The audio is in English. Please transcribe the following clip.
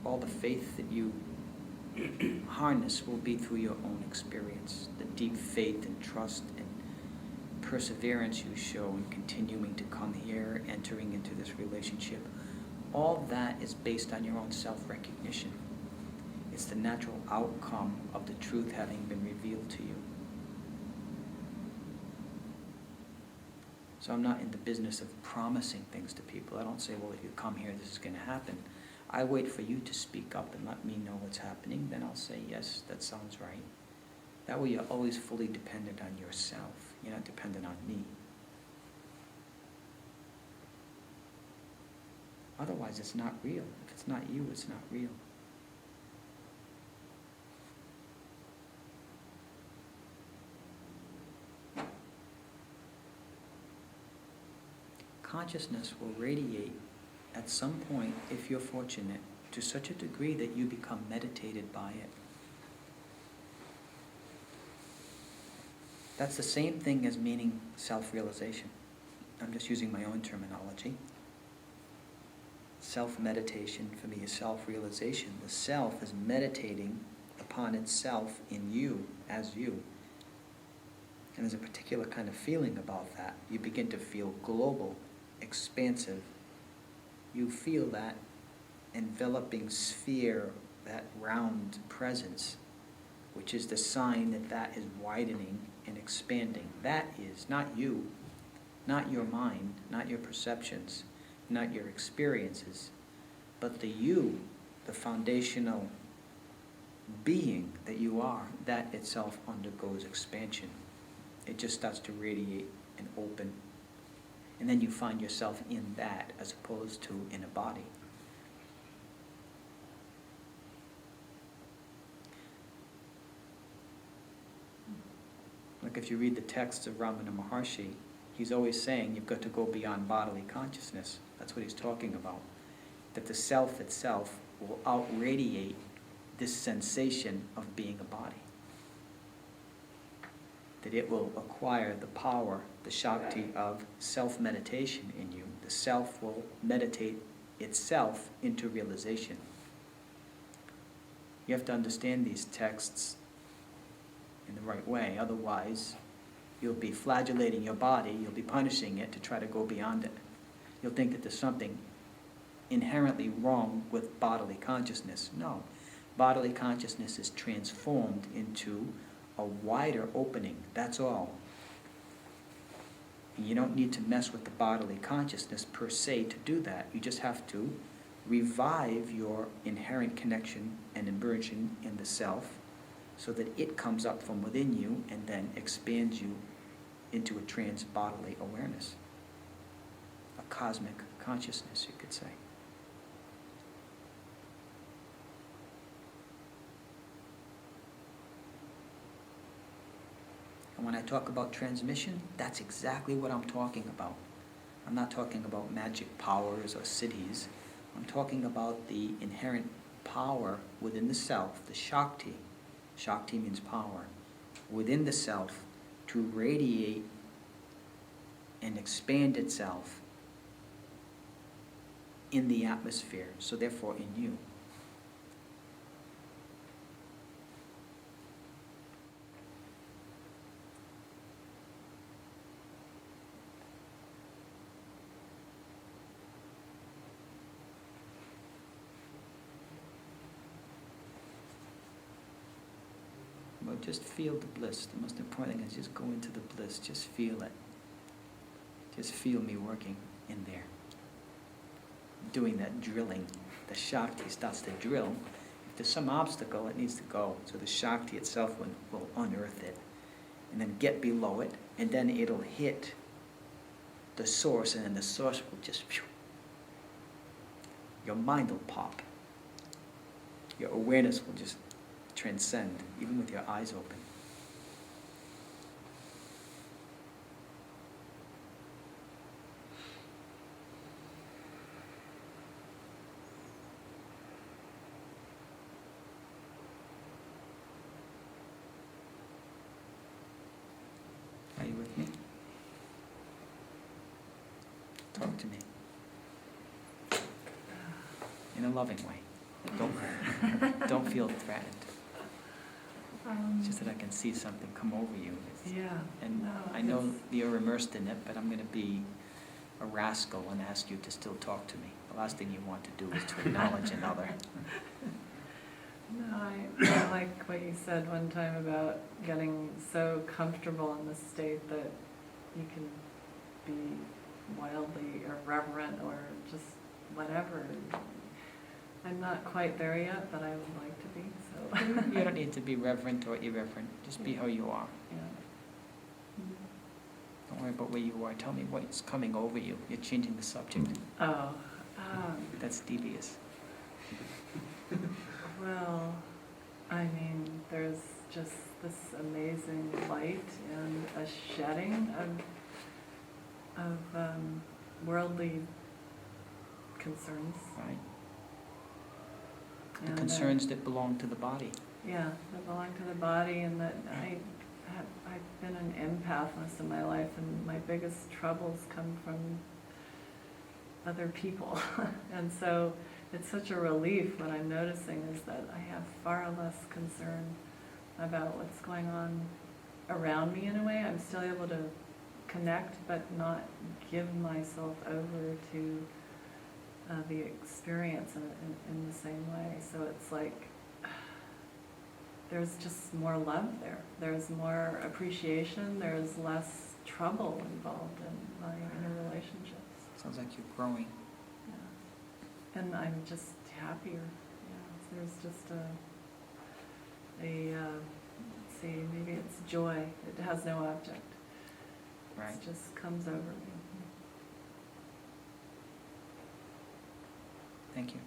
all the faith that you harness will be through your own experience. The deep faith and trust and perseverance you show in continuing to come here, entering into this relationship, all that is based on your own self-recognition. It's the natural outcome of the truth having been revealed to you. So I'm not in the business of promising things to people. I don't say, well, if you come here, this is going to happen. I wait for you to speak up and let me know what's happening. Then I'll say, yes, that sounds right. That way you're always fully dependent on yourself. You're not dependent on me. Otherwise, it's not real. If it's not you, it's not real. Consciousness will radiate at some point, if you're fortunate, to such a degree that you become meditated by it. That's the same thing as meaning self-realization. I'm just using my own terminology. Self-meditation for me is self-realization. The self is meditating upon itself in you, as you. And there's a particular kind of feeling about that. You begin to feel global, expansive. You feel that enveloping sphere, that round presence, which is the sign that that is widening and expanding. That is not you, not your mind, not your perceptions, not your experiences, but the you, the foundational being that you are, that itself undergoes expansion. It just starts to radiate and open. And then you find yourself in that as opposed to in a body. Like if you read the texts of Ramana Maharshi, he's always saying you've got to go beyond bodily consciousness. That's what he's talking about. That the self itself will out-radiate this sensation of being a body. That it will acquire the power, the Shakti of self-meditation in you. The self will meditate itself into realization. You have to understand these texts in the right way. Otherwise, you'll be flagellating your body, you'll be punishing it to try to go beyond it. You'll think that there's something inherently wrong with bodily consciousness. No. Bodily consciousness is transformed into a wider opening, that's all. And you don't need to mess with the bodily consciousness per se to do that. You just have to revive your inherent connection and immersion in the self so that it comes up from within you and then expands you into a trans-bodily awareness. A cosmic consciousness, you could say. And when I talk about transmission, that's exactly what I'm talking about. I'm not talking about magic powers or cities. I'm talking about the inherent power within the self, the Shakti. Shakti means power. Within the self to radiate and expand itself in the atmosphere, so therefore in you. But just feel the bliss. The most important thing is just go into the bliss. Just feel it. Just feel me working in there. Doing that drilling. The Shakti starts to drill. If there's some obstacle, it needs to go. So the Shakti itself will unearth it. And then get below it. And then it'll hit the source. And then the source will just... Phew, your mind will pop. Your awareness will just transcend, even with your eyes open. Are you with me? Talk to me. In a loving way. Don't feel threatened. It's just that I can see something come over you. Yeah. And no, I know you're immersed in it, but I'm going to be a rascal and ask you to still talk to me. The last thing you want to do is to acknowledge another. No, I like what you said one time about getting so comfortable in the state that you can be wildly irreverent or just whatever. I'm not quite there yet, but I would like to be. So You don't need to be reverent or irreverent. Just be how you are. yeah. Don't worry about where you are. Tell me what's coming over you. You're changing the subject. Oh, That's devious. well, I mean, there's just this amazing light and a shedding of worldly concerns. Right? The And, concerns that belong to the body. yeah, that belong to the body, and that I've been an empath most of my life, and my biggest troubles come from other people. And so it's such a relief. What I'm noticing is that I have far less concern about what's going on around me in a way. I'm still able to connect, but not give myself over to the experience in the same way. So it's like there's just more love there. There's more appreciation. There's less trouble involved in my interrelationships. Sounds like you're growing. Yeah. And I'm just happier. Yeah. There's just let's see, maybe it's joy. It has no object. Right. It just comes over me. Thank you.